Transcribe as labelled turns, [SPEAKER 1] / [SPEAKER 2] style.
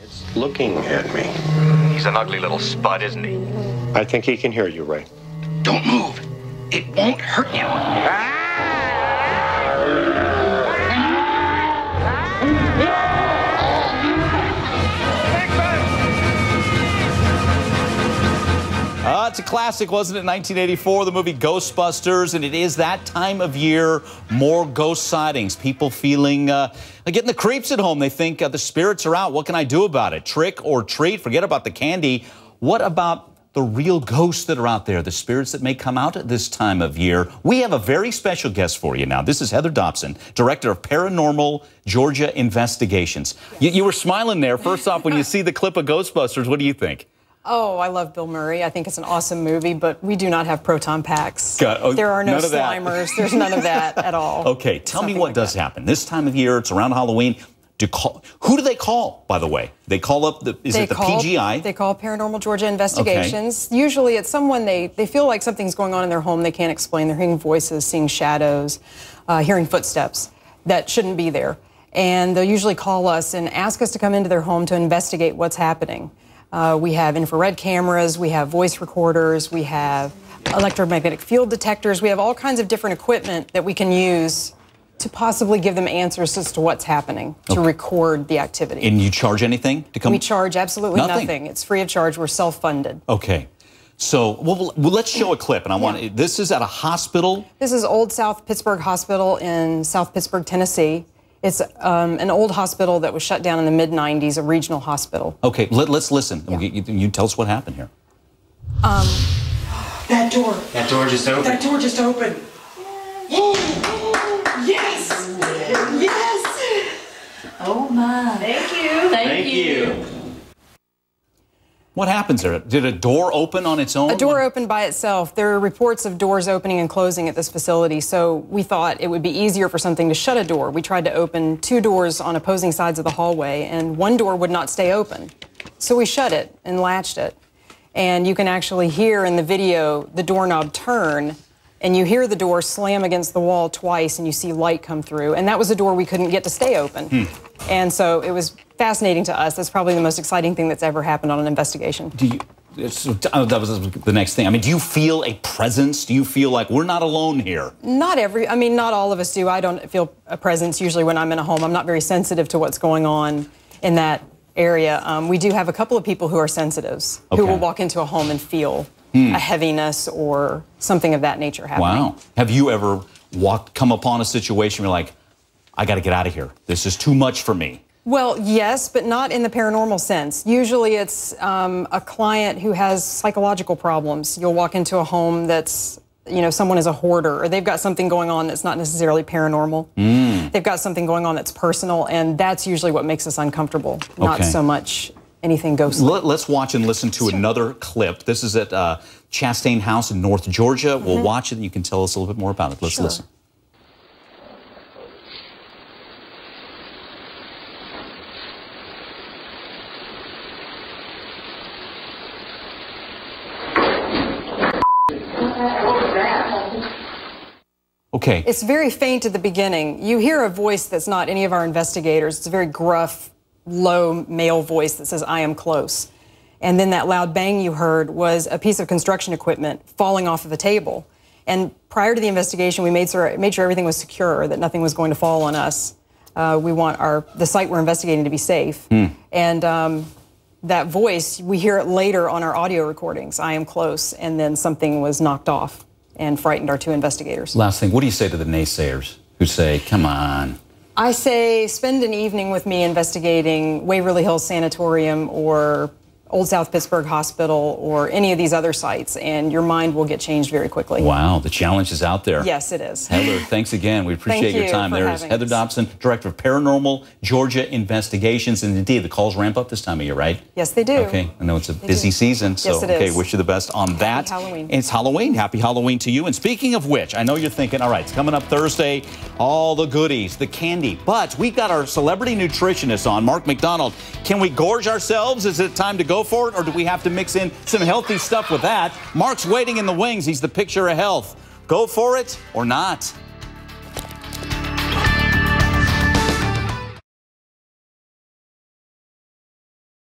[SPEAKER 1] It's looking at me.
[SPEAKER 2] He's an ugly little spud, isn't he?
[SPEAKER 1] I think he can hear you, Ray.
[SPEAKER 3] Don't move. It won't hurt you.
[SPEAKER 4] It's a classic, wasn't it? 1984, the movie Ghostbusters, and it is that time of year, more ghost sightings. People feeling, getting the creeps at home. They think the spirits are out. What can I do about it? Trick or treat? Forget about the candy. What about the real ghosts that are out there, the spirits that may come out at this time of year? We have a very special guest for you now. This is Heather Dobson, director of Paranormal Georgia Investigations. You were smiling there. First off, when you see the clip of Ghostbusters, what do you think?
[SPEAKER 5] Oh, I love Bill Murray. I think it's an awesome movie, but we do not have proton packs. There are no Slimers. There's none of that at all.
[SPEAKER 4] Okay, tell me what does happen. This time of year, it's around Halloween. Who do they call, by the way? They call up, is it the PGI?
[SPEAKER 5] They call Paranormal Georgia Investigations. Okay. Usually it's someone they feel like something's going on in their home they can't explain. They're hearing voices, seeing shadows, hearing footsteps that shouldn't be there. And they'll usually call us and ask us to come into their home to investigate what's happening. We have infrared cameras, we have voice recorders, we have electromagnetic field detectors, we have all kinds of different equipment that we can use to possibly give them answers as to what's happening, to record the activity.
[SPEAKER 4] And you charge anything to come?
[SPEAKER 5] We charge absolutely nothing. It's free of charge. We're self-funded. Okay.
[SPEAKER 4] So, well, let's show a clip. And I want this is at a hospital?
[SPEAKER 5] This is Old South Pittsburgh Hospital in South Pittsburgh, Tennessee. It's an old hospital that was shut down in the mid-90s, a regional hospital.
[SPEAKER 4] Okay, let's listen. Yeah. You tell us what happened here.
[SPEAKER 5] That door.
[SPEAKER 3] That door just opened.
[SPEAKER 5] That door just opened. Yes! Yes!
[SPEAKER 6] Oh, my.
[SPEAKER 5] Thank you.
[SPEAKER 6] Thank you.
[SPEAKER 4] What happens there? Did a door open on its own?
[SPEAKER 5] A door opened by itself. There are reports of doors opening and closing at this facility, so we thought it would be easier for something to shut a door. We tried to open 2 doors on opposing sides of the hallway, and one door would not stay open. So we shut it and latched it. And you can actually hear in the video the doorknob turn, and you hear the door slam against the wall twice, and you see light come through. And that was a door we couldn't get to stay open. And so it was fascinating to us. That's probably the most exciting thing that's ever happened on an investigation.
[SPEAKER 4] That was the next thing. I mean, do you feel a presence? Do you feel like we're not alone here?
[SPEAKER 5] Not all of us do. I don't feel a presence usually when I'm in a home. I'm not very sensitive to what's going on in that area. We do have a couple of people who are sensitives, who will walk into a home and feel a heaviness or something of that nature happening.
[SPEAKER 4] Wow. Have you ever come upon a situation where you're like, I got to get out of here. This is too much for me?
[SPEAKER 5] Well, yes, but not in the paranormal sense. Usually it's a client who has psychological problems. You'll walk into a home that's, someone is a hoarder, or they've got something going on that's not necessarily paranormal. They've got something going on that's personal, and that's usually what makes us uncomfortable, not so much anything ghostly.
[SPEAKER 4] Let's watch and listen to another clip. This is at Chastain House in North Georgia. We'll watch it, and you can tell us a little bit more about it. Let's listen. Okay.
[SPEAKER 5] It's very faint at the beginning. You hear a voice that's not any of our investigators. It's a very gruff, low male voice that says, I am close. And then that loud bang you heard was a piece of construction equipment falling off of a table. And prior to the investigation, we made sure everything was secure, that nothing was going to fall on us. We want the site we're investigating to be safe. And that voice, we hear it later on our audio recordings, I am close, and then something was knocked off and frightened our 2 investigators.
[SPEAKER 4] Last thing, what do you say to the naysayers who say, come on?
[SPEAKER 5] I say spend an evening with me investigating Waverly Hills Sanatorium or Old South Pittsburgh Hospital or any of these other sites, and your mind will get changed very quickly.
[SPEAKER 4] Wow, the challenge is out there.
[SPEAKER 5] Yes, it is.
[SPEAKER 4] Heather, thanks again. We appreciate your time. There is Heather Dobson, Director of Paranormal Georgia Investigations. And indeed, the calls ramp up this time of year, right?
[SPEAKER 5] Yes, they do.
[SPEAKER 4] Okay, I know it's a busy season, so
[SPEAKER 5] yes, it is.
[SPEAKER 4] Wish you the best on that.
[SPEAKER 5] Happy Halloween.
[SPEAKER 4] It's Halloween. Happy Halloween to you. And speaking of which, I know you're thinking, all right, it's coming up Thursday, all the goodies, the candy. But we've got our celebrity nutritionist on, Mark McDonald. Can we gorge ourselves? Is it time to go for it, or do we have to mix in some healthy stuff with that? Mark's waiting in the wings. He's the picture of health. Go for it or not?